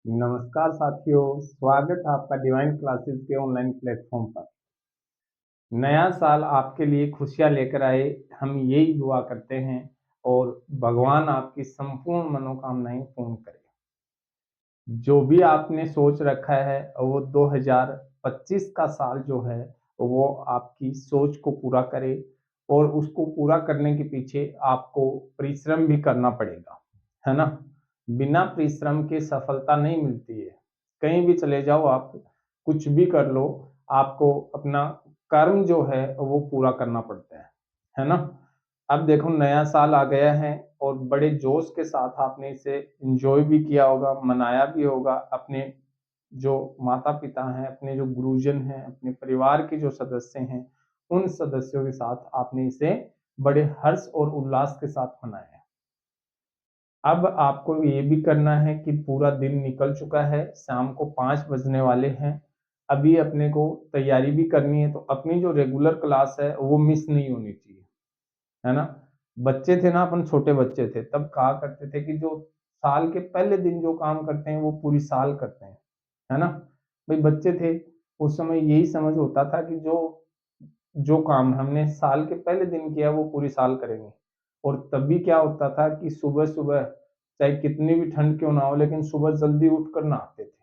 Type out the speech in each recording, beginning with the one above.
नमस्कार साथियों, स्वागत है आपका डिवाइन क्लासेस के ऑनलाइन प्लेटफॉर्म पर। नया साल आपके लिए खुशियां लेकर आए, हम यही दुआ करते हैं और भगवान आपकी संपूर्ण मनोकामनाएं पूर्ण करे। जो भी आपने सोच रखा है वो 2025 का साल जो है वो आपकी सोच को पूरा करे और उसको पूरा करने के पीछे आपको परिश्रम भी करना पड़ेगा, है ना। बिना परिश्रम के सफलता नहीं मिलती है। कहीं भी चले जाओ आप, कुछ भी कर लो, आपको अपना कर्म जो है वो पूरा करना पड़ता है ना। अब देखो नया साल आ गया है और बड़े जोश के साथ आपने इसे एंजॉय भी किया होगा, मनाया भी होगा। अपने जो माता-पिता हैं, अपने जो गुरुजन हैं, अपने परिवार के जो सदस्य हैं, उन सदस्यों के साथ आपने इसे बड़े हर्ष और उल्लास के साथ मनाया है। अब आपको ये भी करना है कि पूरा दिन निकल चुका है, शाम को 5 बजने वाले हैं। अभी अपने को तैयारी भी करनी है, तो अपनी जो रेगुलर क्लास है, वो मिस नहीं होनी चाहिए, है ना। बच्चे थे ना, अपन छोटे बच्चे थे, तब कहा करते थे कि जो साल के पहले दिन जो काम करते हैं, वो पूरी साल करते हैं, है ना। भाई बच्चे थे, उस समय यही समझ होता था कि जो जो काम हमने साल के पहले दिन किया, वो पूरी साल करेंगे। और तब भी क्या होता था कि सुबह-सुबह चाहे कितनी भी ठंड क्यों ना हो, लेकिन सुबह जल्दी उठकर नहाते थे।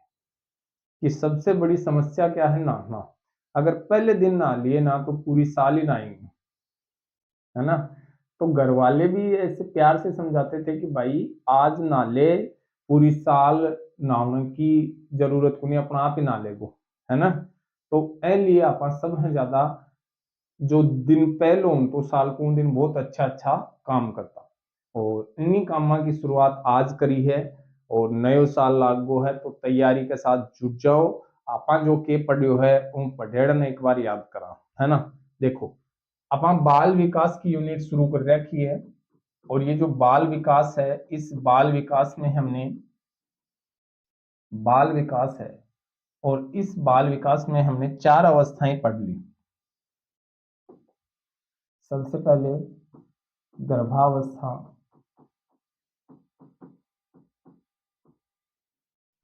कि सबसे बड़ी समस्या क्या है? नहाना। अगर पहले दिन नहा लिए ना, तो पूरी साल ही नहाएँगे, है ना। तो घरवाले भी ऐसे प्यार से समझाते थे कि भाई आज नहा ले, पूरी साल नहाने की जरूरत को नहीं, अपना आप ही नहा लेगो, है ना। तो ए लिए आपा सब है ज्यादा जो दिन पहलो तो साल को दिन बहुत अच्छा काम करता और इन्हीं कामों की शुरुआत आज करी है और नयो साल लागू है, तो तैयारी के साथ जुट जाओ। आपा जो के पढ़ियो है उन पढ़ेड़ ने एक बार याद करा, है ना। देखो, अपा बाल विकास की यूनिट शुरू कर रखी है और ये जो बाल विकास है, इस बाल विकास में हमने बाल विकास है और इस बाल विकास में हमने 4 अवस्थाएं पढ़ ली। सबसे पहले गर्भावस्था,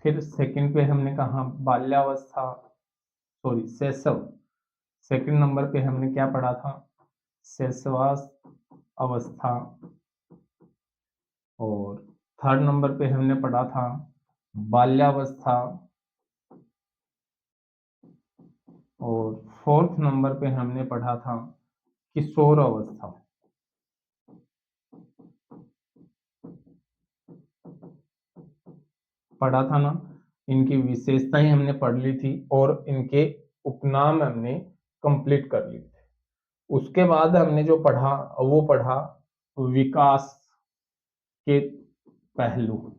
फिर सेकंड पे हमने कहा बाल्यावस्था, सॉरी शैशव। सेकंड नंबर पे हमने क्या पढ़ा था? शैशवास अवस्था। और थर्ड नंबर पे हमने पढ़ा था बाल्यावस्था। और फोर्थ नंबर पे हमने पढ़ा था किशोर अवस्था। पढ़ा था ना। इनकी विशेषताएं हमने पढ़ ली थी और इनके उपनाम हमने कंप्लीट कर लिए थे। उसके बाद हमने जो पढ़ा वो पढ़ा विकास के पहलू।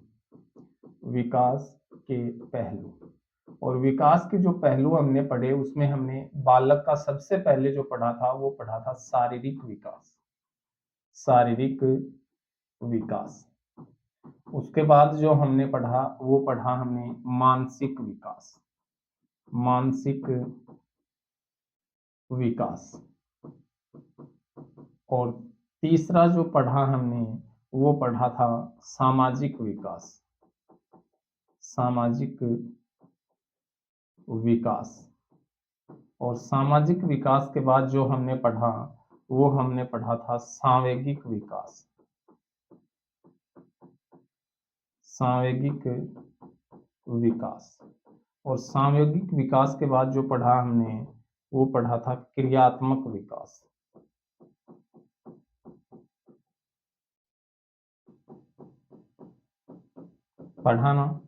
विकास के पहलू और विकास के जो पहलू हमने पढ़े, उसमें हमने बालक का सबसे पहले जो पढ़ा था वो पढ़ा था शारीरिक विकास। शारीरिक विकास। उसके बाद जो हमने पढ़ा वो पढ़ा हमने मानसिक विकास। मानसिक विकास। और तीसरा जो पढ़ा हमने वो पढ़ा था सामाजिक विकास। सामाजिक विकास। और सामाजिक विकास के बाद जो हमने पढ़ा वो हमने पढ़ा था सांवेगिक विकास। सांवेगिक विकास। और सांवेगिक विकास के बाद जो पढ़ा हमने वो पढ़ा था क्रियात्मक विकास। पढ़ा ना,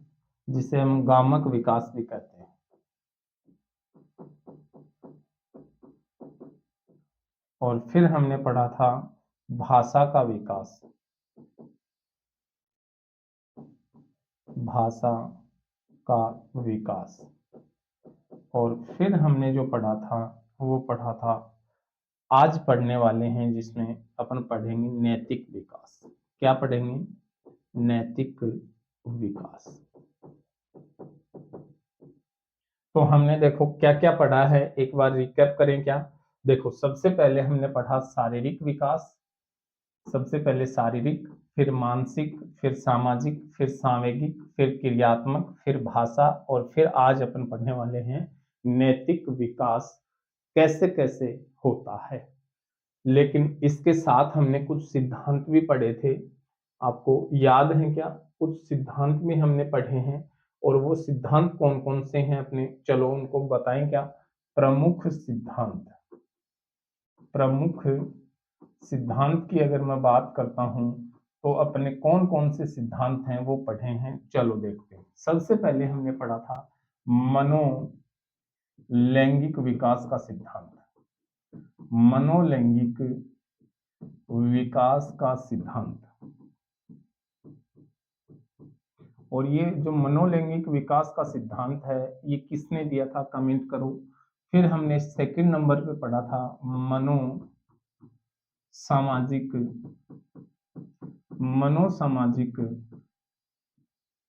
जिसे हम गामक विकास भी कहते हैं। और फिर हमने पढ़ा था भाषा का विकास। भाषा का विकास। और फिर हमने जो पढ़ा था वो पढ़ा था आज पढ़ने वाले हैं, जिसमें अपन पढ़ेंगे नैतिक विकास। क्या पढ़ेंगे? नैतिक विकास। तो हमने देखो क्या क्या पढ़ा है, एक बार रिकैप करें क्या। देखो सबसे पहले हमने पढ़ा शारीरिक विकास। सबसे पहले शारीरिक, फिर मानसिक, फिर सामाजिक, फिर सांवेगिक, फिर क्रियात्मक, फिर भाषा और फिर आज अपन पढ़ने वाले हैं नैतिक विकास कैसे कैसे होता है। लेकिन इसके साथ हमने कुछ सिद्धांत भी पढ़े थे, आपको याद है क्या? कुछ सिद्धांत भी हमने पढ़े हैं और वो सिद्धांत कौन कौन से हैं अपने, चलो उनको बताएं क्या? प्रमुख सिद्धांत। प्रमुख सिद्धांत की अगर मैं बात करता हूं तो अपने कौन कौन से सिद्धांत हैं वो पढ़े हैं, चलो देखते हैं। सबसे पहले हमने पढ़ा था मनोलैंगिक विकास का सिद्धांत। मनोलैंगिक विकास का सिद्धांत, और ये जो मनोलैंगिक विकास का सिद्धांत है ये किसने दिया था, कमेंट करो। फिर हमने सेकंड नंबर पे पढ़ा था मनोसामाजिक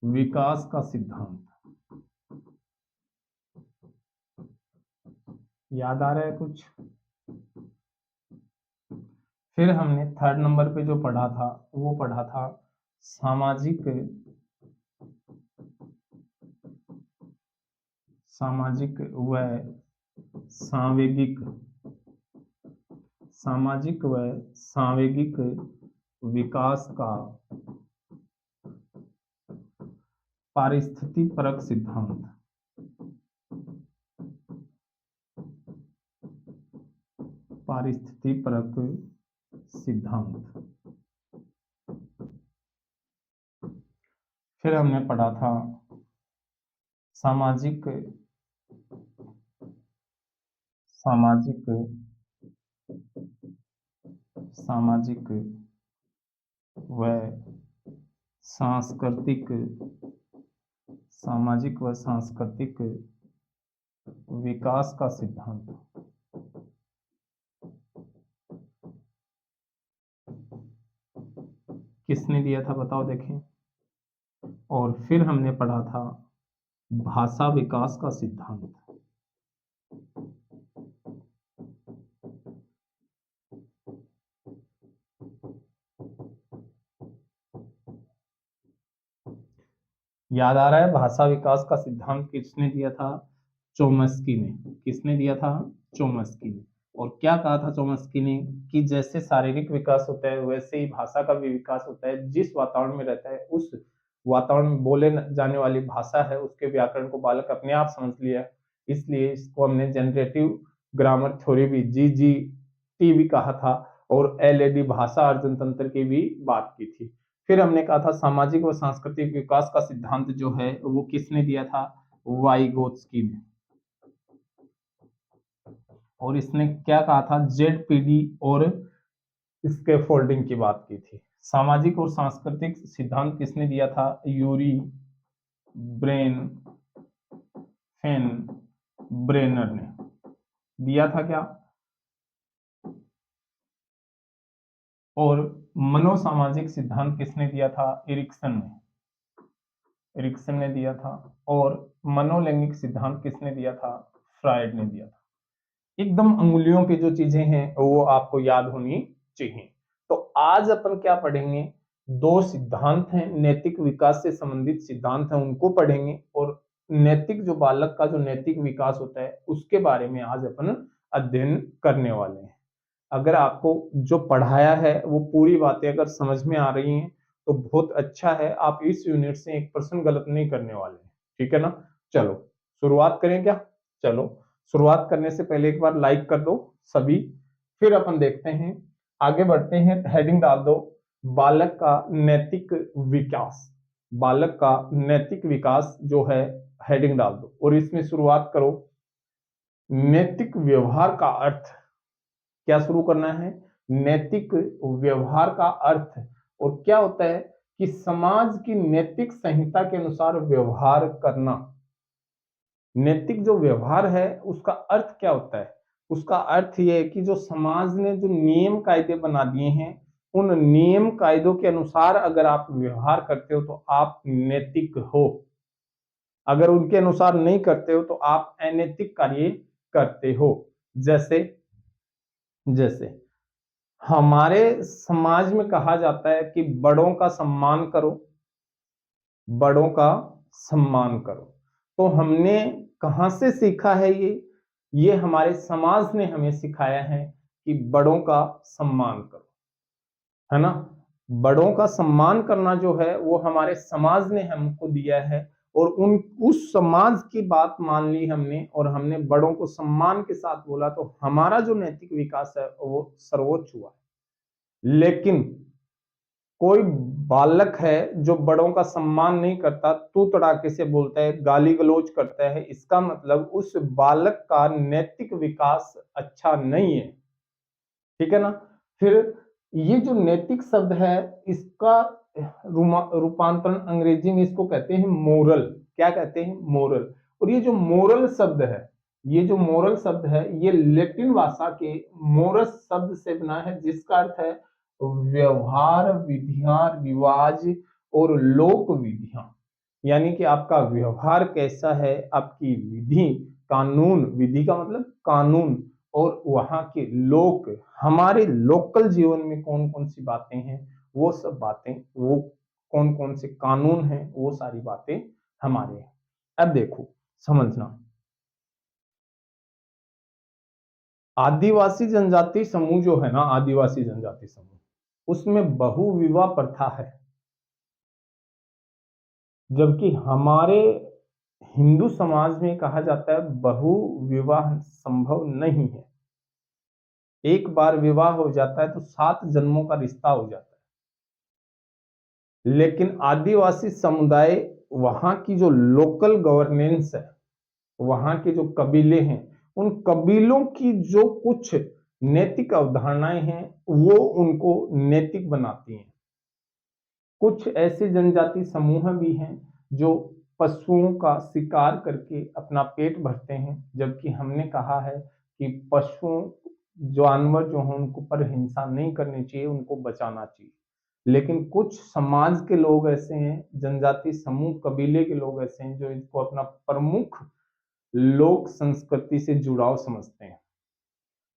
विकास का सिद्धांत। याद आ रहा है कुछ? फिर हमने थर्ड नंबर पे जो पढ़ा था वो पढ़ा था सामाजिक व सांवेगिक, सामाजिक व सांवेगिक विकास का पारिस्थितिक सिद्धांत। पारिस्थितिक सिद्धांत। फिर हमने पढ़ा था सामाजिक सामाजिक व सांस्कृतिक, सामाजिक व सांस्कृतिक विकास का सिद्धांत। किसने दिया था बताओ देखें। और फिर हमने पढ़ा था भाषा विकास का सिद्धांत। याद आ रहा है भाषा विकास का सिद्धांत किसने दिया था? चोम्स्की ने। किसने दिया था? चोम्स्की ने। और क्या कहा था चोम्स्की ने कि जैसे शारीरिक विकास होता है वैसे ही भाषा का भी विकास होता है। जिस वातावरण में रहता है उस वातावरण में बोले जाने वाली भाषा है उसके व्याकरण को बालक अपने आप समझ लिया, इसलिए इसको हमने जनरेटिव ग्रामर थ्योरी भी GGT भी कहा था, और LAD भाषा अर्जन तंत्र की भी बात की थी। फिर हमने कहा था सामाजिक व सांस्कृतिक विकास का सिद्धांत जो है वो किसने दिया था? वाइगोत्स्की ने। और इसने क्या कहा था? ZPD और स्कैफोल्डिंग की बात की थी। सामाजिक और सांस्कृतिक सिद्धांत किसने दिया था? यूरी ब्रेनर ने दिया था क्या? और मनोसामाजिक सिद्धांत किसने दिया था? एरिक्सन ने दिया था। और मनोलैंगिक सिद्धांत किसने दिया था? फ्रायड ने दिया था। एकदम अंगुलियों पे जो चीजें हैं वो आपको याद होनी चाहिए। तो आज अपन क्या पढ़ेंगे? दो सिद्धांत हैं, नैतिक विकास से संबंधित सिद्धांत हैं, उनको पढ़ेंगे, और नैतिक जो बालक का जो नैतिक विकास होता है उसके बारे में आज अपन अध्ययन करने वाले हैं। अगर आपको जो पढ़ाया है वो पूरी बातें अगर समझ में आ रही हैं तो बहुत अच्छा है, आप इस यूनिट से 1% गलत नहीं करने वाले हैं, ठीक है ना? चलो शुरुआत करें क्या? चलो शुरुआत करने से पहले एक बार लाइक कर दो सभी, फिर अपन देखते हैं, आगे बढ़ते हैं। हेडिंग डाल दो बालक का नैतिक विकास। बालक का नैतिक विकास जो है हेडिंग डाल दो, और इसमें शुरुआत करो नैतिक व्यवहार का अर्थ। क्या शुरू करना है? नैतिक व्यवहार का अर्थ। और क्या होता है कि समाज की नैतिक संहिता के अनुसार व्यवहार करना। नैतिक जो व्यवहार है उसका अर्थ क्या होता है? उसका अर्थ यह है कि जो समाज ने जो नियम कायदे बना दिए हैं उन नियम कायदों के अनुसार अगर आप व्यवहार करते हो तो आप नैतिक हो। अगर उनके अनुसार नहीं करते हो तो आप अनैतिक कार्य करते हो। जैसे हमारे समाज में कहा जाता है कि बड़ों का सम्मान करो, बड़ों का सम्मान करो। तो हमने कहाँ से सीखा है ये हमारे समाज ने हमें सिखाया है कि बड़ों का सम्मान करो, है ना। बड़ों का सम्मान करना जो है वो हमारे समाज ने हमको दिया है, और उस समाज की बात मान ली हमने, और हमने बड़ों को सम्मान के साथ बोला, तो हमारा जो नैतिक विकास है वो सर्वोच्च हुआ। लेकिन कोई बालक है जो बड़ों का सम्मान नहीं करता, तू तड़ाके से बोलता है, गाली गलौज करता है, इसका मतलब उस बालक का नैतिक विकास अच्छा नहीं है, ठीक है ना। फिर ये जो नैतिक शब्द है, इसका रूपांतरण अंग्रेजी में इसको कहते हैं मोरल। क्या कहते हैं? मोरल। और ये जो मोरल शब्द है, ये जो मोरल शब्द है, ये लैटिन भाषा के मोरस शब्द से बना है, जिसका अर्थ है व्यवहार, विधियां, रिवाज और लोक विधियां। यानी कि आपका व्यवहार कैसा है, आपकी विधि, कानून, विधि का मतलब कानून, और वहां के लोक, हमारे लोकल जीवन में कौन कौन सी बातें हैं, वो सब बातें, वो कौन कौन से कानून हैं, वो सारी बातें हमारे हैं। अब देखो, समझना, आदिवासी जनजाति समूह जो है ना, आदिवासी जनजाति समूह, उसमें बहु विवाह प्रथा है, जबकि हमारे हिंदू समाज में कहा जाता है बहु विवाह संभव नहीं है। एक बार विवाह हो जाता है तो 7 जन्मों का रिश्ता हो जाता है। लेकिन आदिवासी समुदाय, वहां की जो लोकल गवर्नेंस है, वहां के जो कबीले हैं, उन कबीलों की जो कुछ नैतिक अवधारणाएं हैं, वो उनको नैतिक बनाती हैं। कुछ ऐसे जनजाति समूह भी हैं जो पशुओं का शिकार करके अपना पेट भरते हैं, जबकि हमने कहा है कि पशुओं, जानवर जो हैं, उनको पर हिंसा नहीं करनी चाहिए, उनको बचाना चाहिए। लेकिन कुछ समाज के लोग ऐसे हैं, जनजाति समूह, कबीले के लोग ऐसे हैं, जो इसको अपना प्रमुख लोक संस्कृति से जुड़ाव समझते हैं।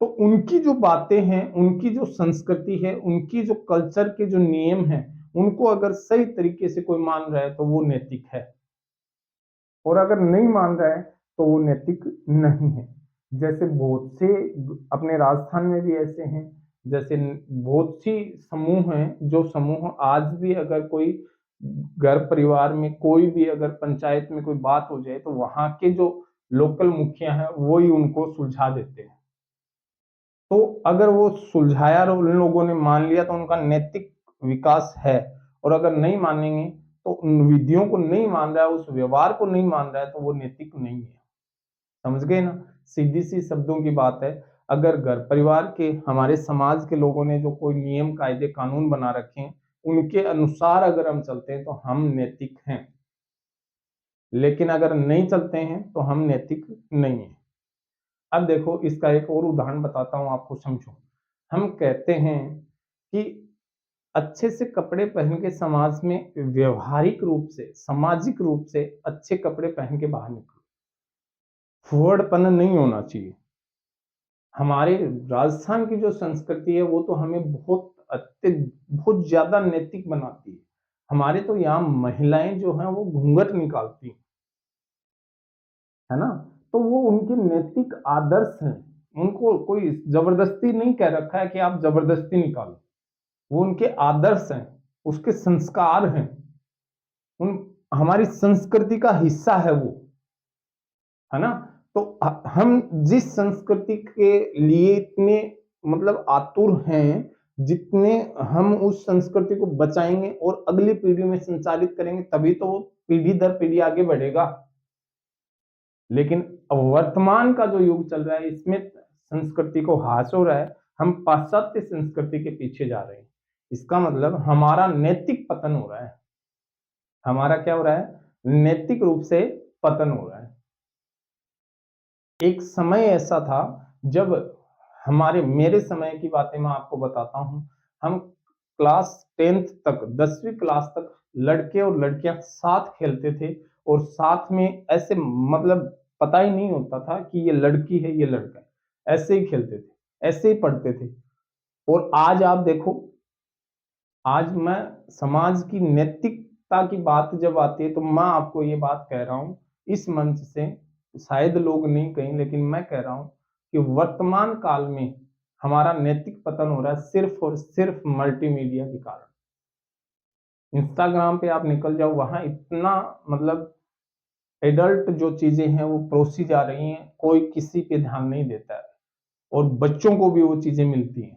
तो उनकी जो बातें हैं, उनकी जो संस्कृति है, उनकी जो कल्चर के जो नियम हैं, उनको अगर सही तरीके से कोई मान रहा है तो वो नैतिक है, और अगर नहीं मान रहा है तो वो नैतिक नहीं है। जैसे बहुत से अपने राजस्थान में भी ऐसे हैं, जैसे बहुत सी समूह हैं, जो समूह आज भी अगर कोई घर परिवार में कोई भी अगर पंचायत में कोई बात हो जाए, तो वहां के जो लोकल मुखिया हैं वो ही उनको सुलझा देते हैं। तो अगर वो सुलझाया और उन लोगों ने मान लिया तो उनका नैतिक विकास है, और अगर नहीं मानेंगे, तो उन विधियों को नहीं मान रहा है, उस व्यवहार को नहीं मान रहा है, तो वो नैतिक नहीं है। समझ गए ना? सीधी सी शब्दों की बात है। अगर घर परिवार के, हमारे समाज के लोगों ने जो कोई नियम कायदे कानून बना रखे हैं, उनके अनुसार अगर हम चलते हैं तो हम नैतिक हैं। लेकिन अगर नहीं चलते हैं तो हम नैतिक नहीं है। अब देखो, इसका एक और उदाहरण बताता हूं, आपको समझो। हम कहते हैं कि अच्छे से कपड़े पहन के समाज में व्यवहारिक रूप से, सामाजिक रूप से अच्छे कपड़े पहन के बाहर निकलो, फुहड़पन नहीं होना चाहिए। हमारे राजस्थान की जो संस्कृति है वो तो हमें बहुत ज्यादा नैतिक बनाती है। हमारे तो यहाँ महिलाएं जो हैं वो घूंघट निकालती हैं, है ना। तो वो उनके नैतिक आदर्श हैं, उनको कोई जबरदस्ती नहीं कह रखा है कि आप जबरदस्ती निकालो। वो उनके आदर्श हैं, उसके संस्कार हैं, उन हमारी संस्कृति का हिस्सा है वो, है ना। तो हम जिस संस्कृति के लिए इतने मतलब आतुर हैं, जितने हम उस संस्कृति को बचाएंगे और अगली पीढ़ी में संचालित करेंगे, तभी तो वो पीढ़ी दर पीढ़ी आगे बढ़ेगा। लेकिन वर्तमान का जो युग चल रहा है, इसमें संस्कृति को ह्रास हो रहा है, हम पाश्चात्य संस्कृति के पीछे जा रहे हैं। इसका मतलब हमारा नैतिक पतन हो रहा है। हमारा क्या हो रहा है? नैतिक रूप से पतन हो रहा है। एक समय ऐसा था जब हमारे, मेरे समय की बातें मैं आपको बताता हूं, हम क्लास 10th तक, 10वीं क्लास तक लड़के और लड़कियां साथ खेलते थे, और साथ में ऐसे मतलब पता ही नहीं होता था कि ये लड़की है ये लड़का है, ऐसे ही खेलते थे, ऐसे ही पढ़ते थे। और आज आप देखो, आज मैं समाज की नैतिकता की बात जब आती है तो मैं आपको ये बात कह रहा हूं इस मंच से, शायद लोग नहीं कहें लेकिन मैं कह रहा हूं कि वर्तमान काल में हमारा नैतिक पतन हो रहा है सिर्फ और सिर्फ मल्टीमीडिया के कारण। इंस्टाग्राम पे आप निकल जाओ, वहां इतना मतलब एडल्ट जो चीजें हैं वो परोसी जा रही हैं, कोई किसी पे ध्यान नहीं देता है और बच्चों को भी वो चीजें मिलती हैं।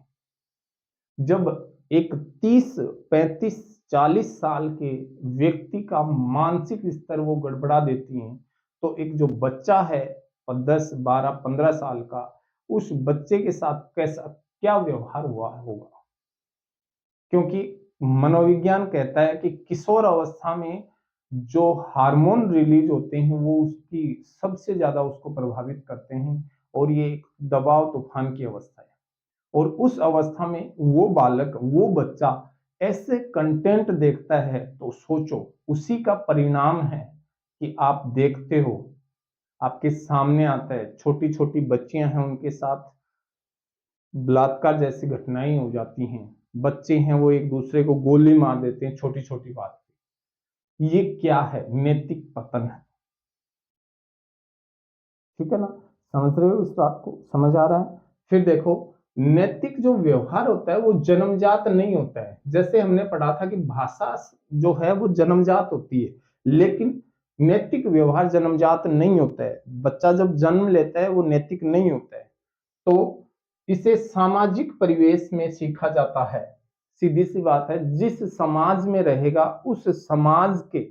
जब एक 30, 35, 40 साल के व्यक्ति का मानसिक स्तर वो गड़बड़ा देती हैं, तो एक जो बच्चा है 10, 12, 15 साल का, उस बच्चे के साथ कैसा क्या व्यवहार हुआ होगा। क्योंकि मनोविज्ञान कहता है कि किशोर अवस्था में जो हार्मोन रिलीज होते हैं वो उसकी सबसे ज्यादा उसको प्रभावित करते हैं, और ये एक दबाव तूफान की अवस्था है। और उस अवस्था में वो बालक, वो बच्चा ऐसे कंटेंट देखता है तो सोचो, उसी का परिणाम है कि आप देखते हो, आपके सामने आता है, छोटी छोटी बच्चियां हैं उनके साथ बलात्कार जैसी घटनाएं हो जाती हैं, बच्चे हैं वो एक दूसरे को गोली मार देते हैं छोटी छोटी बात पे। ये क्या है? नैतिक पतन है। ठीक है ना? समझ रहे हो? इस बात को समझ आ रहा है? फिर देखो, नैतिक जो व्यवहार होता है वो जन्मजात नहीं होता है। जैसे हमने पढ़ा था कि भाषा जो है वो जन्मजात होती है, लेकिन नैतिक व्यवहार जन्मजात नहीं होता है। बच्चा जब जन्म लेता है वो नैतिक नहीं होता है, तो इसे सामाजिक परिवेश में सीखा जाता है। सीधी सी बात है, जिस समाज में रहेगा उस समाज के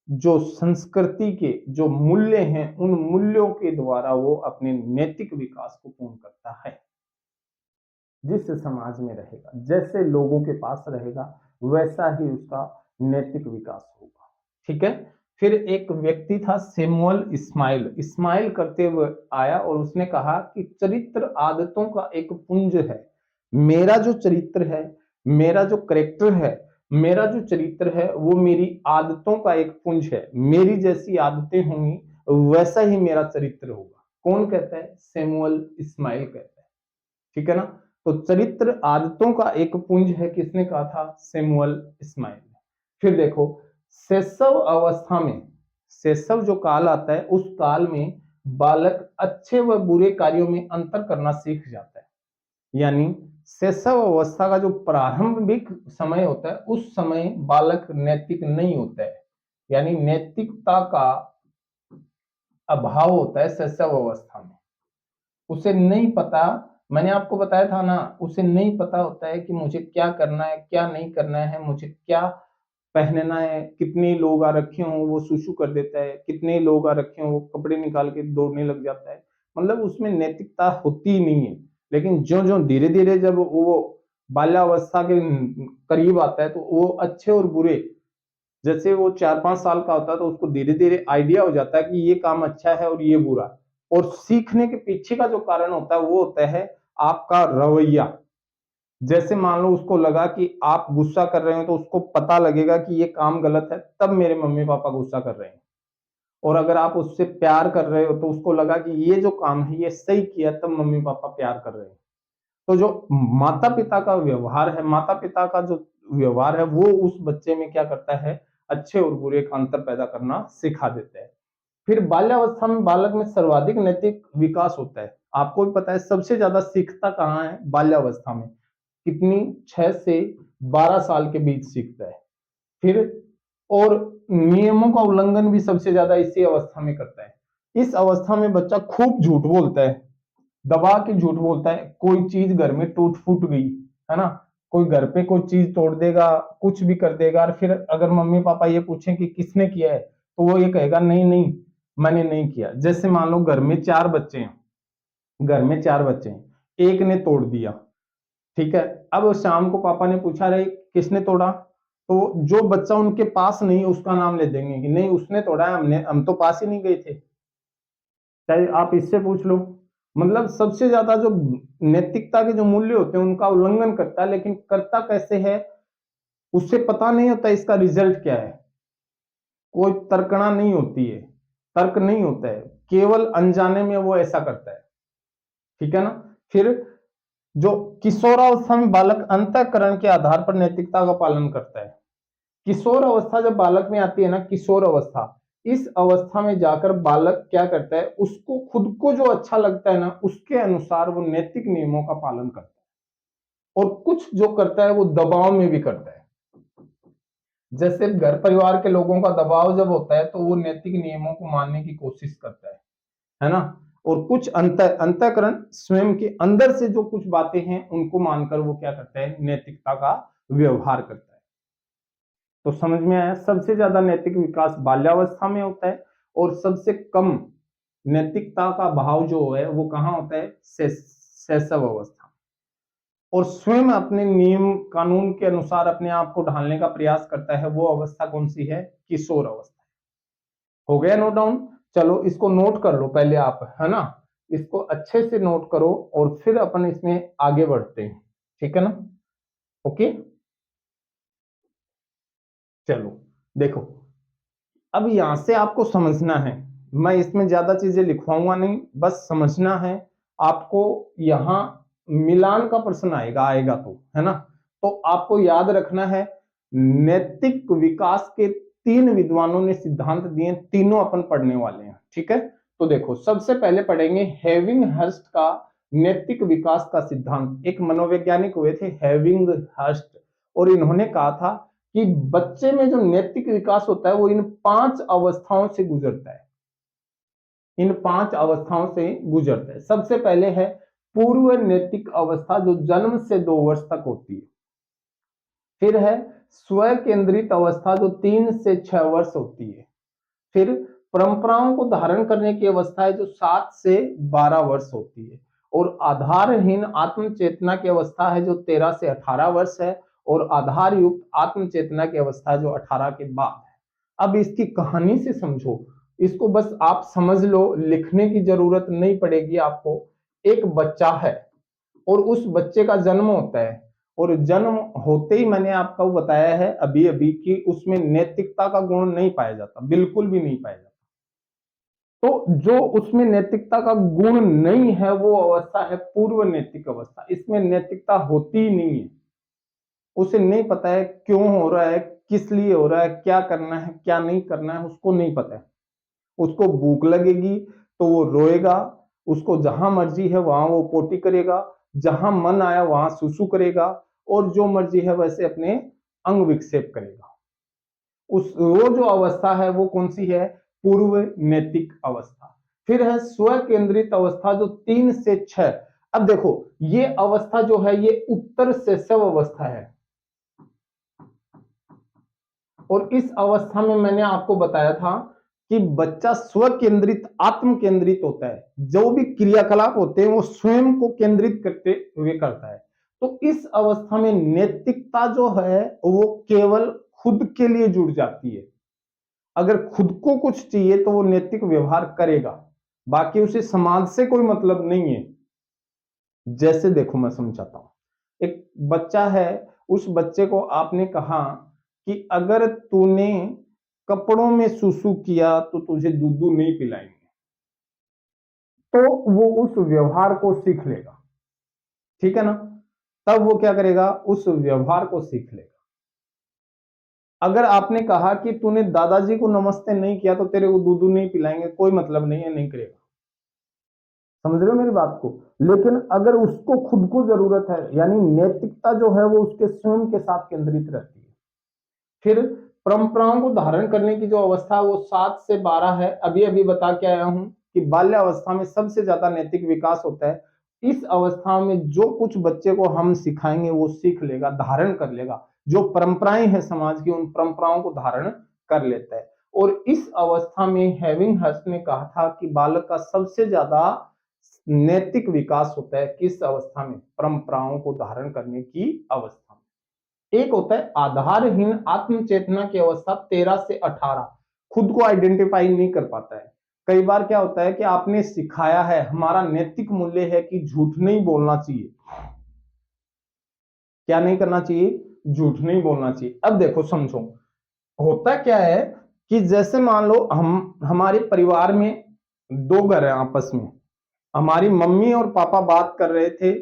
जो संस्कृति के जो मूल्य हैं, उन मूल्यों के द्वारा वो अपने नैतिक विकास को पूर्ण करता है। जिस समाज में रहेगा, जैसे लोगों के पास रहेगा, वैसा ही उसका नैतिक विकास होगा। ठीक है? फिर एक व्यक्ति था सैमुअल इस्माइल, इस्माइल करते हुए आया और उसने कहा कि चरित्र आदतों का एक पुंज है। मेरा जो चरित्र है, मेरा जो करेक्टर है, मेरा जो चरित्र है वो मेरी आदतों का एक पुंज है। मेरी जैसी आदतें होंगी वैसा ही मेरा चरित्र होगा। कौन कहता है? सैमुअल इस्माइल कहता है। ठीक है ना? तो चरित्र आदतों का एक पुंज है, किसने कहा था? सैमुअल इस्माइल ने। फिर देखो, शैशव अवस्था में, शैशव जो काल आता है उस काल में बालक अच्छे व बुरे कार्यों में अंतर करना सीख जाता है। यानी शैशव अवस्था का जो प्रारंभिक समय होता है उस समय बालक नैतिक नहीं होता है, यानी नैतिकता का अभाव होता है शैशव अवस्था में। उसे नहीं पता, मैंने आपको बताया था ना, उसे नहीं पता होता है कि मुझे क्या करना है, क्या नहीं करना है, मुझे क्या पहनना है। कितने लोग आ रखे हों वो सुसु कर देता है, कितने लोग आ रखे हों वो कपड़े निकाल के दौड़ने लग जाता है। मतलब उसमें नैतिकता होती ही नहीं है। लेकिन जो जो धीरे धीरे जब वो बाल्यावस्था के करीब आता है तो वो अच्छे और बुरे, जैसे वो 4, 5 साल का होता है तो उसको धीरे धीरे आइडिया हो जाता है कि ये काम अच्छा है और ये बुरा। और सीखने के पीछे का जो कारण होता है वो होता है आपका रवैया। जैसे मान लो उसको लगा कि आप गुस्सा कर रहे हो तो उसको पता लगेगा कि ये काम गलत है, तब मेरे मम्मी पापा गुस्सा कर रहे हैं। और अगर आप उससे प्यार कर रहे हो तो उसको लगा कि ये जो काम है ये सही किया, तब मम्मी पापा प्यार कर रहे हैं। तो जो माता पिता का व्यवहार है, माता पिता का जो व्यवहार है वो उस बच्चे में क्या करता है? अच्छे और बुरे का अंतर पैदा करना सिखा देता है। फिर बाल्यावस्था में बालक में सर्वाधिक नैतिक विकास होता है। आपको भी पता है सबसे ज्यादा सीखता कहाँ है? बाल्यावस्था में। कितनी? 6 से 12 साल के बीच सीखता है। फिर और नियमों का उल्लंघन भी सबसे ज्यादा इसी अवस्था में करता है। इस अवस्था में बच्चा खूब झूठ बोलता है, दबा के झूठ बोलता है। कोई चीज घर में टूट फूट गई है ना, कोई घर पे कोई चीज तोड़ देगा, कुछ भी कर देगा, और फिर अगर मम्मी पापा ये पूछें कि किसने किया है तो वो ये कहेगा नहीं नहीं मैंने नहीं किया। जैसे मान लो घर में 4 बच्चे हैं, घर में 4 बच्चे हैं, एक ने तोड़ दिया। ठीक है? अब शाम को पापा ने पूछा रहे किसने तोड़ा, तो जो बच्चा उनके पास नहीं है उसका नाम ले देंगे कि नहीं उसने तोड़ा है, हमने हम तो पास ही नहीं गए थे। चाहे आप इससे पूछ लो। मतलब सबसे ज्यादा जो नैतिकता के जो मूल्य होते हैं उनका उल्लंघन करता है, लेकिन करता कैसे है उससे पता नहीं होता इसका रिजल्ट क्या है। कोई तर्कणा नहीं होती है, तर्क नहीं होता है, केवल अनजाने में वो ऐसा करता है। ठीक है ना? फिर जो किशोरावस्था में बालक अंतःकरण के आधार पर नैतिकता का पालन करता है। किशोर अवस्था जब बालक में आती है ना, किशोर अवस्था, इस अवस्था में जाकर बालक क्या करता है, उसको खुद को जो अच्छा लगता है ना, उसके अनुसार वो नैतिक नियमों का पालन करता है। और कुछ जो करता है वो दबाव में भी करता है। जैसे घर परिवार के लोगों का दबाव जब होता है तो वो नैतिक नियमों को मानने की कोशिश करता है ना। और कुछ अंतःकरण स्वयं के अंदर से जो कुछ बातें हैं उनको मानकर वो क्या करता है, नैतिकता का व्यवहार करता है। तो समझ में आया, सबसे ज्यादा नैतिक विकास बाल्यावस्था में होता है और सबसे कम नैतिकता का भाव जो है वो कहाँ होता है, शैशव अवस्था। और स्वयं अपने नियम कानून के अनुसार अपने आप को ढालने का प्रयास करता है, वो अवस्था कौन सी है, किशोर अवस्था। हो गया नोट डाउन? चलो इसको नोट कर लो पहले आप, है ना, इसको अच्छे से नोट करो और फिर अपन इसमें आगे बढ़ते हैं, ठीक है ना। ओके, चलो देखो, अब यहां से आपको समझना है, मैं इसमें ज्यादा चीजें लिखवाऊंगा नहीं, बस समझना है आपको। यहां मिलान का प्रश्न आएगा तो, है ना। तो आपको याद रखना है, नैतिक विकास के 3 विद्वानों ने सिद्धांत दिए, तीनों अपन पढ़ने वाले हैं, ठीक है। तो देखो, सबसे पहले पढ़ेंगे हेविंग हर्स्ट का नैतिक विकास का सिद्धांत। एक मनोवैज्ञानिक हुए थे हेविंग हर्स्ट, और इन्होंने कहा था कि बच्चे में जो नैतिक विकास होता है वो इन 5 अवस्थाओं से गुजरता है, इन 5 अवस्थाओं से गुजरता है। सबसे पहले है पूर्व नैतिक अवस्था, जो जन्म से 2 वर्ष तक होती है। फिर है स्व केंद्रित अवस्था, जो 3 से 6 वर्ष होती है। फिर परंपराओं को धारण करने की अवस्था है, जो 7 से 12 वर्ष होती है। और आधारहीन आत्म चेतना की अवस्था है, जो 13 से 18 वर्ष है। और आधार युक्त आत्म चेतना की अवस्था जो 18 के बाद है। अब इसकी कहानी से समझो, इसको बस आप समझ लो, लिखने की जरूरत नहीं पड़ेगी आपको। एक बच्चा है और उस बच्चे का जन्म होता है, और जन्म होते ही मैंने आपको बताया है अभी अभी कि उसमें नैतिकता का गुण नहीं पाया जाता, बिल्कुल भी नहीं पाया जाता। तो जो उसमें नैतिकता का गुण नहीं है वो अवस्था है पूर्व नैतिक अवस्था। इसमें नैतिकता होती ही नहीं है, उसे नहीं पता है क्यों हो रहा है, किस लिए हो रहा है, क्या करना है क्या नहीं करना है, उसको नहीं पता है। उसको भूख लगेगी तो वो रोएगा, उसको जहां मर्जी है वहां वो पोटी करेगा, जहां मन आया वहां सुसु करेगा, और जो मर्जी है वैसे अपने अंग विक्षेप करेगा। उस वो जो अवस्था है वो कौन सी है, पूर्व नैतिक अवस्था। फिर है स्व केंद्रित अवस्था, जो 3 से 6। अब देखो, ये अवस्था जो है ये उत्तर शैशव अवस्था है। और इस अवस्था में मैंने आपको बताया था कि बच्चा स्व केंद्रित आत्म केंद्रित होता है, जो भी क्रियाकलाप होते हैं वो स्वयं को केंद्रित करते हुए करता है। तो इस अवस्था में नैतिकता जो है वो केवल खुद के लिए जुड़ जाती है। अगर खुद को कुछ चाहिए तो वो नैतिक व्यवहार करेगा, बाकी उसे समाज से कोई मतलब नहीं है। जैसे देखो मैं समझाता हूं, एक बच्चा है, उस बच्चे को आपने कहा कि अगर तूने कपड़ों में सुसु किया तो तुझे दूध नहीं पिलाएंगे, तो वो उस व्यवहार को सीख लेगा, ठीक है ना। तब वो क्या करेगा, उस व्यवहार को सीख लेगा। अगर आपने कहा कि तूने दादाजी को नमस्ते नहीं किया तो तेरे को दूध नहीं पिलाएंगे, कोई मतलब नहीं है, नहीं करेगा। समझ रहे हो मेरी बात को। लेकिन अगर उसको खुद को जरूरत है, यानी नैतिकता जो है वो उसके स्वयं के साथ केंद्रित रहती है। फिर परंपराओं को धारण करने की जो अवस्था वो 7 से 12 है। अभी अभी बता के आया हूं कि बाल्यावस्था में सबसे ज्यादा नैतिक विकास होता है। इस अवस्था में जो कुछ बच्चे को हम सिखाएंगे वो सीख लेगा, धारण कर लेगा। जो परंपराएं हैं समाज की, उन परंपराओं को धारण कर लेता है। और इस अवस्था में हेविंग हर्स्ट ने कहा था कि बालक का सबसे ज्यादा नैतिक विकास होता है किस अवस्था में, परंपराओं को धारण करने की अवस्था में। एक होता है आधारहीन आत्म चेतना की अवस्था, 13 से 18, खुद को आइडेंटिफाई नहीं कर पाता है। कई बार क्या होता है कि आपने सिखाया है, हमारा नैतिक मूल्य है कि झूठ नहीं बोलना चाहिए, क्या नहीं करना चाहिए, झूठ नहीं बोलना चाहिए। अब देखो समझो, होता क्या है कि जैसे मान लो हम हमारे परिवार में 2 घर हैं आपस में, हमारी मम्मी और पापा बात कर रहे थे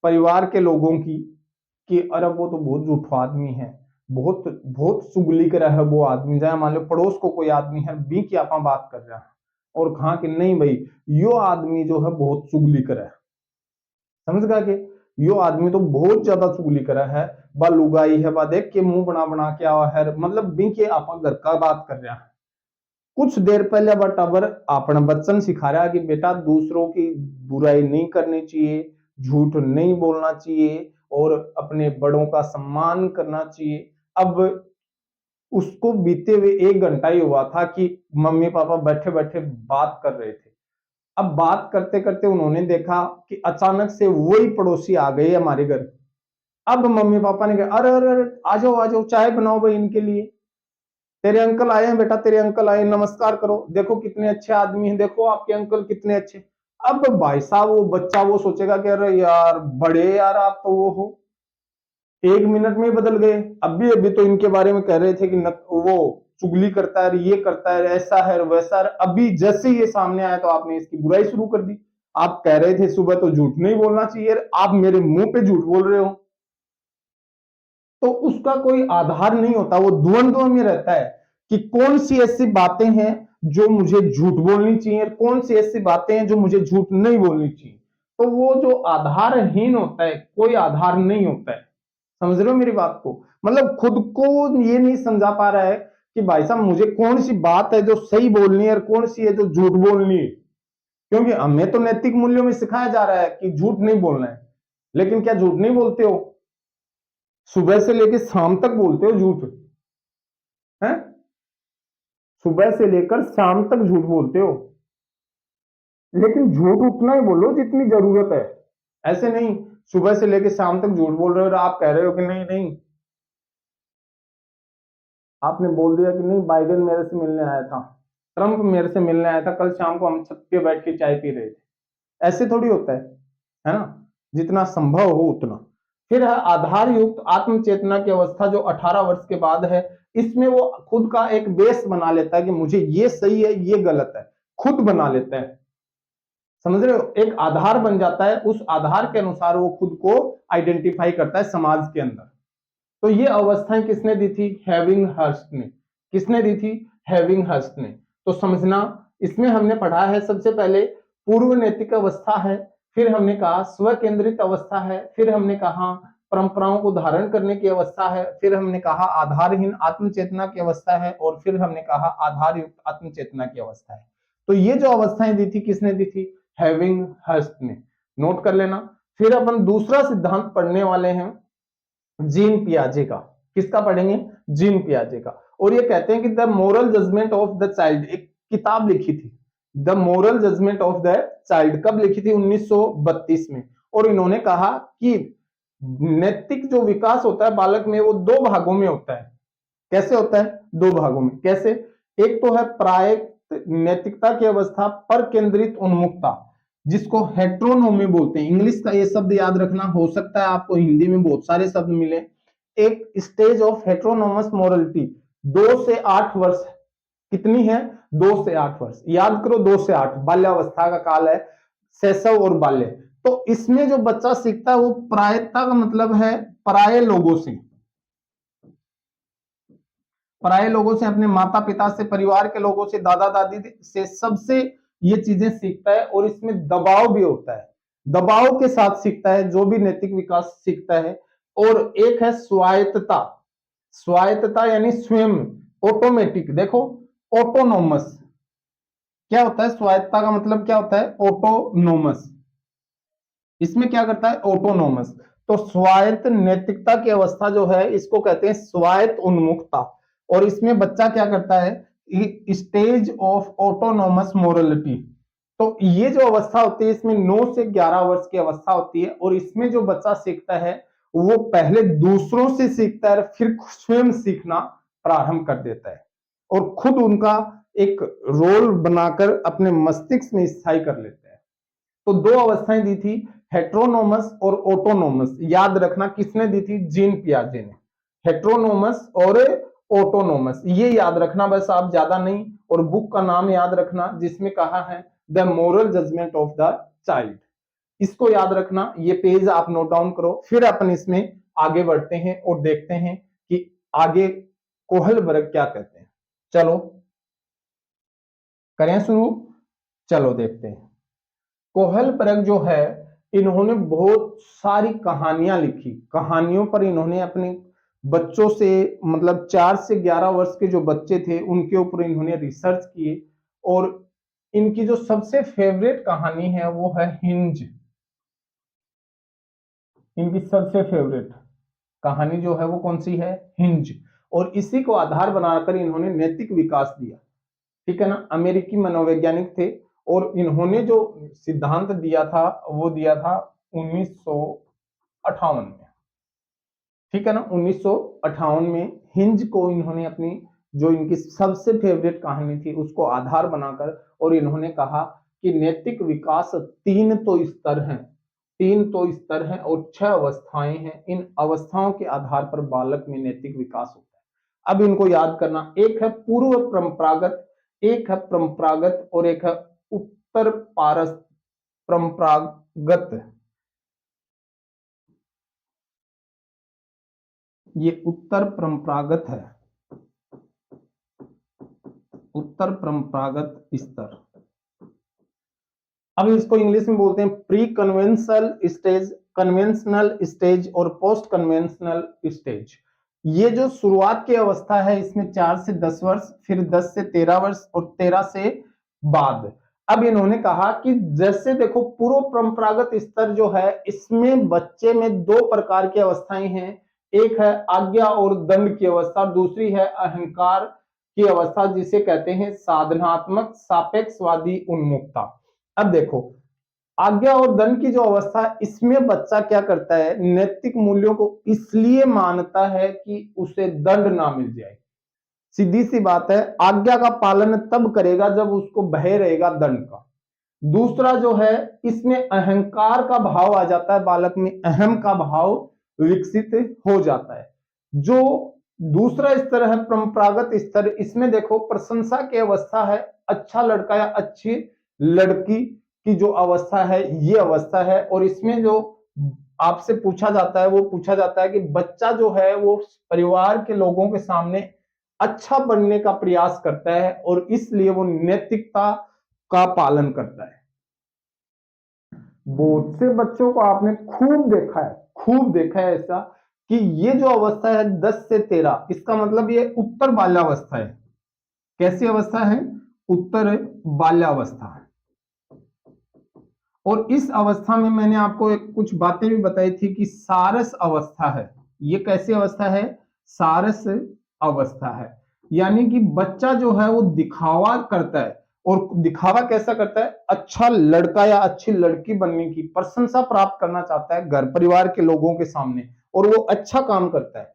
परिवार के लोगों की कि अरे वो तो बहुत झूठा आदमी है, बहुत बहुत चुगली कर रहा है वो आदमी, जाए मान लो पड़ोस को कोई आदमी है बी की आपा बात कर रहा है और कहा कि नहीं भाई यो आदमी जो है बहुत चुगली कर है, समझ गया कि यो आदमी तो बहुत ज्यादा चुगली करा है, बा लुगाई है, बा देख के मुंह बना बना के आवा है, मतलब बी के आपा घर का बात कर रहा है। कुछ देर पहले बटाबर अपना बच्चन सिखा रहा है कि बेटा दूसरों की बुराई नहीं करनी चाहिए, झूठ नहीं बोलना चाहिए और अपने बड़ों का सम्मान करना चाहिए। अब उसको बीते हुए 1 घंटा ही हुआ था कि मम्मी पापा बैठे बैठे बात कर रहे थे। अब बात करते करते उन्होंने देखा कि अचानक से वही पड़ोसी आ गए हमारे घर। अब मम्मी पापा ने कहा अरे अरे अरे आ जाओ चाय बनाओ भाई इनके लिए, तेरे अंकल आए हैं बेटा, तेरे अंकल आए, नमस्कार करो, देखो कितने अच्छे आदमी हैं, देखो आपके अंकल कितने अच्छे। अब भाई साहब वो बच्चा वो सोचेगा कि अरे यार बड़े यार आप तो वो हो, 1 मिनट में ही बदल गए। अभी अभी तो इनके बारे में कह रहे थे कि वो चुगली करता है, ये करता है, ऐसा है वैसा है, अभी जैसे ये सामने आया तो आपने इसकी बुराई शुरू कर दी। आप कह रहे थे सुबह तो झूठ नहीं बोलना चाहिए, आप मेरे मुंह पे झूठ बोल रहे हो। तो उसका कोई आधार नहीं होता, वो द्वंद्व में रहता है कि कौन सी ऐसी बातें हैं जो मुझे झूठ बोलनी चाहिए, कौन सी ऐसी बातें हैं जो मुझे झूठ नहीं बोलनी चाहिए। तो वो जो आधारहीन होता है, कोई आधार नहीं होता है, समझ रहे हो मेरी बात को, मतलब खुद को ये नहीं समझा पा रहा है कि भाई साहब मुझे कौन सी बात है जो सही बोलनी है और कौन सी है जो झूठ बोलनी है। क्योंकि हमें तो नैतिक मूल्यों में सिखाया जा रहा है कि झूठ नहीं बोलना है, लेकिन क्या झूठ नहीं बोलते हो? सुबह से लेकर शाम तक बोलते हो झूठ है, सुबह से लेकर शाम तक झूठ बोलते हो, लेकिन झूठ उतना ही बोलो जितनी जरूरत है। ऐसे नहीं सुबह से लेकर शाम तक झूठ बोल रहे हो और आप कह रहे हो कि नहीं नहीं, आपने बोल दिया कि नहीं बाइडेन मेरे से मिलने आया था, ट्रंप मेरे से मिलने आया था, कल शाम को हम छत पे बैठ के चाय पी रहे थे। ऐसे थोड़ी होता है ना, जितना संभव हो उतना। फिर है आधार युक्त आत्म चेतना की अवस्था जो 18 वर्ष के बाद है। इसमें वो खुद का एक बेस बना लेता है कि मुझे ये सही है ये गलत है, खुद बना लेता है, समझ रहे हो, एक आधार बन जाता है, उस आधार के अनुसार वो खुद को आइडेंटिफाई करता है समाज के अंदर। तो ये अवस्थाएं किसने दी थी? हैविंग हर्स्ट ने। किसने दी थी? हैविंग हर्स्ट ने। तो समझना, इसमें हमने पढ़ा है सबसे पहले पूर्व नैतिक अवस्था है, फिर हमने कहा स्व केंद्रित अवस्था है, फिर हमने कहा परंपराओं को धारण करने की अवस्था है, फिर हमने कहा आधारहीन आत्मचेतना की अवस्था है, और फिर हमने कहा आधार युक्त आत्मचेतना की अवस्था है। तो ये जो अवस्थाएं दी थी किसने दी थी? हैविंग हर्स्ट ने। नोट कर लेना। फिर अपन दूसरा सिद्धांत पढ़ने वाले हैं जीन पियाजे का। किसका पढ़ेंगे? जीन पियाजे का। और ये कहते हैं कि the moral judgment of the child, एक किताब लिखी थी the moral judgment of the child. कब लिखी थी? 1932 में। और इन्होंने कहा कि नैतिक जो विकास होता है बालक में वो 2 भागों में होता है। कैसे होता है? 2 भागों में। कैसे? एक तो है प्रायक्त नैतिकता की अवस्था, पर केंद्रित उन्मुखता, जिसको हेट्रोनोमी बोलते हैं। इंग्लिश का ये शब्द याद रखना, हो सकता है आपको हिंदी में बहुत सारे शब्द मिले। एक स्टेज ऑफ हेट्रोनोमस मोरलिटी, 2 से 8 वर्ष। कितनी है? 2 से 8 वर्ष। याद करो, 2 से 8 बाल्यावस्था का काल है, शैशव और बाल्य। तो इसमें जो बच्चा सीखता है वो प्रायता का मतलब है पराये लोगों से, पराये लोगों से, अपने माता पिता से, परिवार के लोगों से, दादा दादी से, सबसे ये चीजें सीखता है। और इसमें दबाव भी होता है, दबाव के साथ सीखता है जो भी नैतिक विकास सीखता है। और एक है स्वायत्तता। स्वायत्तता यानी स्वयं, ऑटोमेटिक। देखो, ऑटोनोमस क्या होता है? स्वायत्तता का मतलब क्या होता है? ऑटोनोमस। इसमें क्या करता है? ऑटोनोमस। तो स्वायत्त नैतिकता की अवस्था जो है इसको कहते हैं स्वायत्त उन्मुखता। और इसमें बच्चा क्या करता है? Stage of autonomous morality. तो ये जो अवस्था होती है इसमें 9 से 11 वर्ष की अवस्था होती है। और इसमें जो बच्चा सीखता है वो पहले दूसरों से सीखता है, फिर स्वयं सीखना प्रारंभ कर देता है और खुद उनका एक रोल बनाकर अपने मस्तिष्क में स्थायी कर लेता है। तो 2 अवस्थाएं दी थी, हेट्रोनोमस और ऑटोनोमस। याद रखना किसने दी थी? जीन पियाजे ने। हेट्रोनोमस और ऑटोनोमस, ये याद रखना बस, आप ज्यादा नहीं। और बुक का नाम याद रखना जिसमें कहा है the moral judgment of the child. इसको याद रखना, ये पेज आप नोट डाउन करो, फिर अपन इसमें आगे बढ़ते हैं और देखते हैं कि आगे कोहलबर्ग क्या कहते हैं। चलो करें शुरू, चलो देखते हैं। कोहलबर्ग जो है, इन्होंने बहुत सारी कहानियां लिखी, कहानियों पर इन्होंने अपने बच्चों से, मतलब 4 से 11 वर्ष के जो बच्चे थे उनके ऊपर इन्होंने रिसर्च किए, और इनकी जो सबसे फेवरेट कहानी है वो है हिंज। इनकी सबसे फेवरेट कहानी जो है वो कौन सी है? हिंज। और इसी को आधार बनाकर इन्होंने नैतिक विकास दिया, ठीक है ना। अमेरिकी मनोवैज्ञानिक थे, और इन्होंने जो सिद्धांत दिया था वो दिया था 1958 में, ठीक है ना। 1958 में हिंज को इन्होंने अपनी, जो इनकी सबसे फेवरेट कहानी थी उसको आधार बनाकर, और इन्होंने कहा कि नैतिक विकास तीन तो स्तर हैं, तीन तो स्तर हैं और 6 अवस्थाएं हैं। इन अवस्थाओं के आधार पर बालक में नैतिक विकास होता है। अब इनको याद करना, एक है पूर्व परंपरागत, एक है परंपरागत, और एक है उत्तर पारस परंपरागत। ये उत्तर परंपरागत है, उत्तर परंपरागत स्तर। अब इसको इंग्लिश में बोलते हैं pre conventional stage, conventional stage और पोस्ट कन्वेंशनल स्टेज। ये जो शुरुआत की अवस्था है इसमें 4 से 10 वर्ष, फिर 10 से 13 वर्ष और 13 से बाद। अब इन्होंने कहा कि जैसे देखो पूर्व परंपरागत स्तर जो है, इसमें बच्चे में 2 प्रकार की अवस्थाएं हैं, एक है आज्ञा और दंड की अवस्था, दूसरी है अहंकार की अवस्था, जिसे कहते हैं साधनात्मक सापेक्षवादी उन्मुखता। अब देखो, आज्ञा और दंड की जो अवस्था है, इसमें बच्चा क्या करता है, नैतिक मूल्यों को इसलिए मानता है कि उसे दंड ना मिल जाए। सीधी सी बात है, आज्ञा का पालन तब करेगा जब उसको भय रहेगा दंड का। दूसरा जो है, इसमें अहंकार का भाव आ जाता है, बालक में अहम का भाव विकसित हो जाता है। जो दूसरा स्तर है परंपरागत स्तर, इसमें देखो प्रशंसा की अवस्था है, अच्छा लड़का या अच्छी लड़की की जो अवस्था है ये अवस्था है। और इसमें जो आपसे पूछा जाता है वो पूछा जाता है कि बच्चा जो है वो परिवार के लोगों के सामने अच्छा बनने का प्रयास करता है, और इसलिए वो नैतिकता का पालन करता है। बहुत से बच्चों को आपने खूब देखा है ऐसा कि ये जो अवस्था है 10 से 13, इसका मतलब ये उत्तर बाल्यावस्था है। कैसी अवस्था है? उत्तर बाल्यावस्था। और इस अवस्था में मैंने आपको कुछ बातें भी बताई थी कि सारस अवस्था है। ये कैसी अवस्था है? सारस अवस्था है। यानी कि बच्चा जो है वो दिखावा करता है, और दिखावा कैसा करता है? अच्छा लड़का या अच्छी लड़की बनने की प्रशंसा प्राप्त करना चाहता है घर परिवार के लोगों के सामने, और वो अच्छा काम करता है,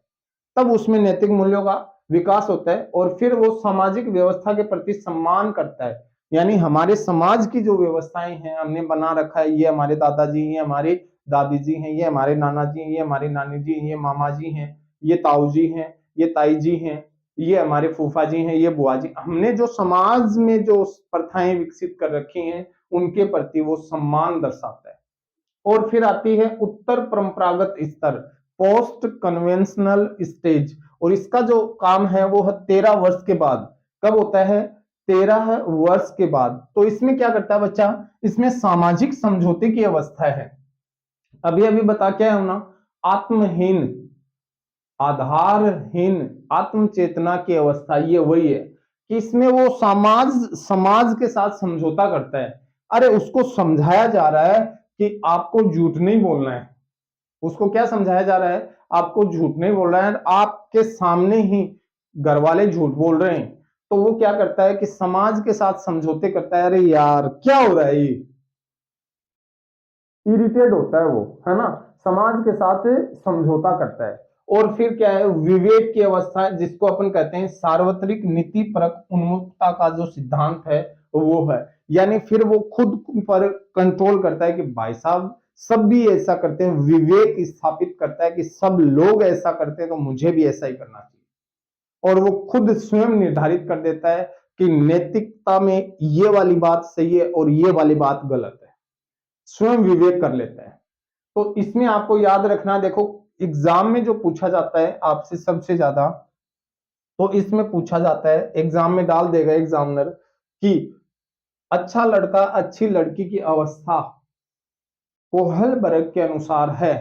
तब उसमें नैतिक मूल्यों का विकास होता है। और फिर वो सामाजिक व्यवस्था के प्रति सम्मान करता है, यानी हमारे समाज की जो व्यवस्थाएं हैं हमने बना रखा है, ये हमारे दादाजी, ये हमारे दादी जी हैं, ये हमारे नाना जी हैं, ये हमारे नानी जी हैं, ये मामा जी हैं, ये ताऊ जी हैं, ये ताई जी हैं, ये हमारे फूफा जी हैं, ये बुआ जी। हमने जो समाज में जो प्रथाएं विकसित कर रखी हैं उनके प्रति वो सम्मान दर्शाता है। और फिर आती है उत्तर परंपरागत स्तर, पोस्ट कन्वेंशनल स्टेज, और इसका जो काम है वो है 13 वर्ष के बाद। कब होता है? 13 वर्ष के बाद। तो इसमें क्या करता है बच्चा? इसमें सामाजिक समझौते की अवस्था है। अभी अभी बता क्या है ना, आत्महीन, आधारहीन आत्म चेतना की अवस्था, ये वही है कि इसमें वो समाज समाज के साथ समझौता करता है। अरे उसको समझाया जा रहा है कि आपको झूठ नहीं बोलना है, उसको क्या समझाया जा रहा है? आपको झूठ नहीं बोलना है, आपके सामने ही घर वाले झूठ बोल रहे हैं, तो वो क्या करता है कि समाज के साथ समझौते करता है। अरे यार क्या हो रहा है, ये इरिटेट होता है वो, है ना, समाज के साथ समझौता करता है। और फिर क्या है? विवेक की अवस्था, जिसको अपन कहते हैं सार्वत्रिक नीति परक उन्मुखता का जो सिद्धांत है वो है। यानी फिर वो खुद पर कंट्रोल करता है कि भाई साहब सब भी ऐसा करते हैं, विवेक स्थापित करता है कि सब लोग ऐसा करते हैं तो मुझे भी ऐसा ही करना चाहिए। और वो खुद स्वयं निर्धारित कर देता है कि नैतिकता में ये वाली बात सही है और ये वाली बात गलत है। स्वयं विवेक कर लेता है। तो इसमें आपको याद रखना, देखो एग्जाम में जो पूछा जाता है आपसे सबसे ज्यादा, तो इसमें पूछा जाता है, एग्जाम में डाल देगा एग्जामिनर कि अच्छा लड़का अच्छी लड़की की अवस्था कोहल वर्ग के अनुसार है,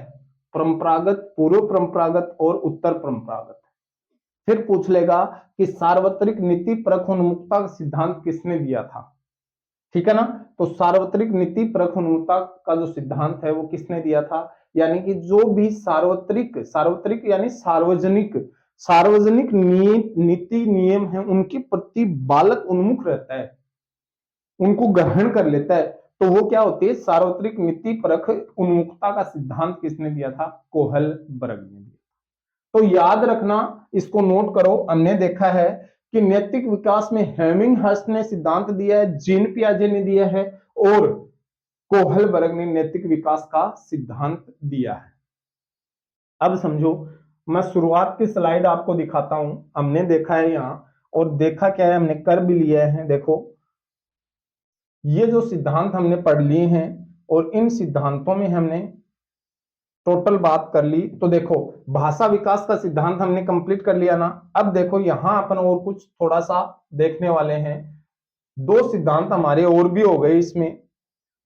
परंपरागत, पूर्व परंपरागत और उत्तर परंपरागत। फिर पूछ लेगा कि सार्वत्रिक नीति परख उन्मुखता का सिद्धांत किसने दिया था, ठीक है ना। तो सार्वत्रिक नीति परख उन्मुखता का जो सिद्धांत है वो किसने दिया था, यानी कि जो भी सार्वत्रिक, सार्वत्रिक यानी सार्वजनिक, सार्वजनिक नीति नियम है उनके प्रति बालक उन्मुख रहता है, उनको ग्रहण कर लेता है, तो वो क्या होती है, सार्वत्रिक नीति परख उन्मुखता का सिद्धांत किसने दिया था, कोहल वर्ग ने दिया। तो याद रखना, इसको नोट करो। हमने देखा है कि नैतिक विकास में हेमिंगहर्स्ट ने सिद्धांत दिया है, जीन पियाजे ने दिया है, और कोहल वर्ग ने नैतिक विकास का सिद्धांत दिया है। अब समझो, मैं शुरुआत की स्लाइड आपको दिखाता हूं। हमने देखा है यहां, और देखा क्या है, हमने कर भी लिया है। देखो ये जो सिद्धांत हमने पढ़ लिए हैं, और इन सिद्धांतों में हमने टोटल बात कर ली। तो देखो भाषा विकास का सिद्धांत हमने कंप्लीट कर लिया ना। अब देखो यहां अपन और कुछ थोड़ा सा देखने वाले हैं। दो सिद्धांत हमारे और भी हो गए इसमें,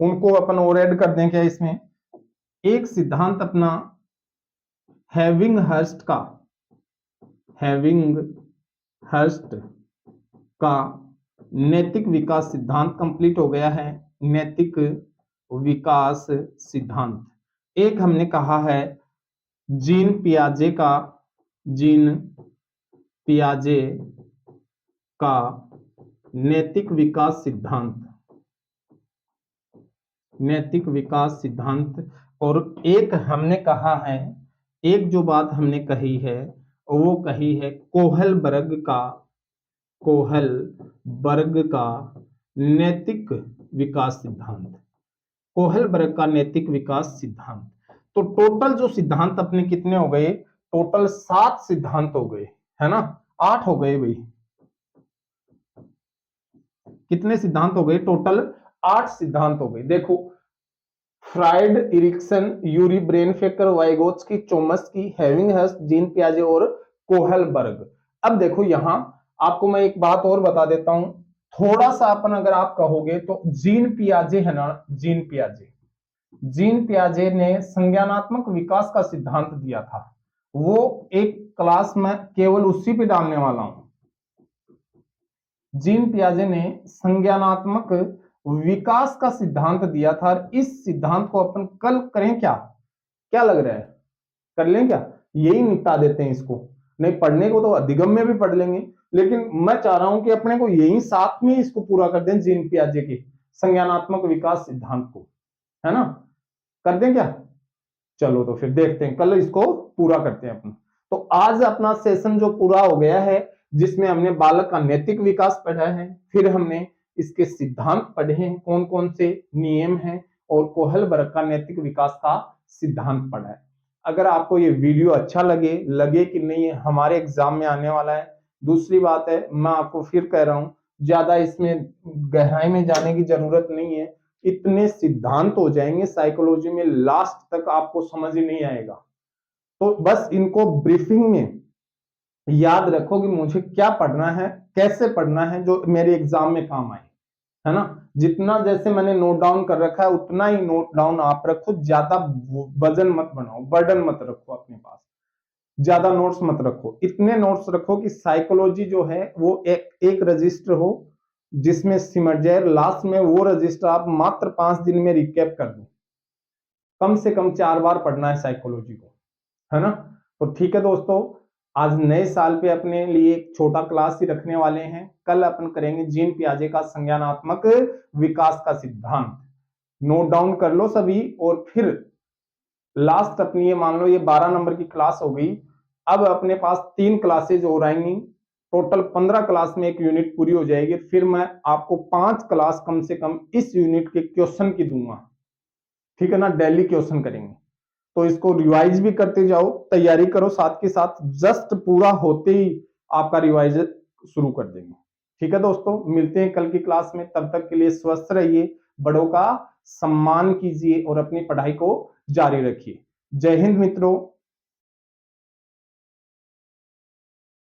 उनको अपन और ऐड कर दें क्या इसमें। एक सिद्धांत अपना हैविंगहर्स्ट का, हैविंगहर्स्ट का नैतिक विकास सिद्धांत कंप्लीट हो गया है, नैतिक विकास सिद्धांत। एक हमने कहा है जीन पियाजे का, जीन पियाजे का नैतिक विकास सिद्धांत, नैतिक विकास सिद्धांत। और एक हमने कहा है, एक जो बात हमने कही है वो कही है कोहल वर्ग का, कोहल वर्ग का नैतिक विकास सिद्धांत, कोहल वर्ग का नैतिक विकास सिद्धांत। तो टोटल जो सिद्धांत अपने कितने हो गए, टोटल 7 सिद्धांत हो गए, है ना। 8 हो गए भाई, कितने सिद्धांत हो गए, टोटल 8 सिद्धांत हो गए। देखो Freud, Erikson, Urie Bronfenbrenner, Vygotsky, Chomsky, Havighurst, Jean पियाजे और कोहल वर्ग। अब देखो यहां आपको मैं एक बात और बता देता हूं, थोड़ा सा अपन अगर आप कहोगे तो जीन पियाजे है ना, जीन पियाजे, जीन पियाजे ने संज्ञानात्मक विकास का सिद्धांत दिया था। वो एक क्लास में केवल उसी पे डालने वाला हूं। जीन पियाजे ने संज्ञानात्मक विकास का सिद्धांत दिया था, और इस सिद्धांत को अपन कल करें क्या, क्या लग रहा है, कर लें क्या, यही निपटा देते हैं इसको। नहीं पढ़ने को तो अधिगम में भी पढ़ लेंगे, लेकिन मैं चाह रहा हूं कि अपने को यही साथ में इसको पूरा कर दें, जीन पियाजे के संज्ञानात्मक विकास सिद्धांत को, है ना। कर दें क्या, चलो तो फिर देखते हैं, कल इसको पूरा करते हैं अपन। तो आज अपना सेशन जो पूरा हो गया है, जिसमें हमने बालक का नैतिक विकास पढ़ा है, फिर हमने इसके सिद्धांत पढ़े हैं, कौन कौन से नियम हैं, और कोहल वर्ग का नैतिक विकास का सिद्धांत पढ़ा है। अगर आपको ये वीडियो अच्छा लगे कि नहीं हमारे एग्जाम में आने वाला है। दूसरी बात है, मैं आपको फिर कह रहा हूं, ज्यादा इसमें गहराई में जाने की जरूरत नहीं है, इतने सिद्धांत हो जाएंगे साइकोलॉजी में, लास्ट तक आपको समझ ही नहीं आएगा। तो बस इनको ब्रीफिंग में याद रखो कि मुझे क्या पढ़ना है, कैसे पढ़ना है, जो मेरे एग्जाम में काम आए, है ना। जितना जैसे मैंने नोट डाउन कर रखा है उतना ही नोट डाउन आप रखो, ज्यादा वजन मत बनाओ, बर्डन मत रखो अपने पास, ज्यादा नोट्स मत रखो। इतने नोट्स रखो कि साइकोलॉजी जो है वो एक रजिस्टर हो जिसमें सिमट जाए, लास्ट में वो रजिस्टर आप मात्र 5 दिन में रिकैप कर दो। कम से कम 4 बार पढ़ना है साइकोलॉजी को, है ना। तो ठीक है दोस्तों, आज नए साल पे अपने लिए एक छोटा क्लास ही रखने वाले हैं। कल अपन करेंगे जीन पियाजे का संज्ञानात्मक विकास का सिद्धांत। नोट डाउन कर लो सभी, और फिर लास्ट अपनी ये मान लो ये 12 नंबर की क्लास हो गई। अब अपने पास 3 क्लासेज और आएंगी, टोटल 15 क्लास में एक यूनिट पूरी हो जाएगी। फिर मैं आपको 5 क्लास कम से कम इस यूनिट के क्वेश्चन की दूंगा, ठीक है ना, डेली क्वेश्चन करेंगे। तो इसको रिवाइज भी करते जाओ, तैयारी करो साथ के साथ, जस्ट पूरा होते ही आपका रिवाइज शुरू कर देंगे। ठीक है दोस्तों, मिलते हैं कल की क्लास में, तब तक के लिए स्वस्थ रहिए, बड़ों का सम्मान कीजिए और अपनी पढ़ाई को जारी रखिए। जय हिंद मित्रों।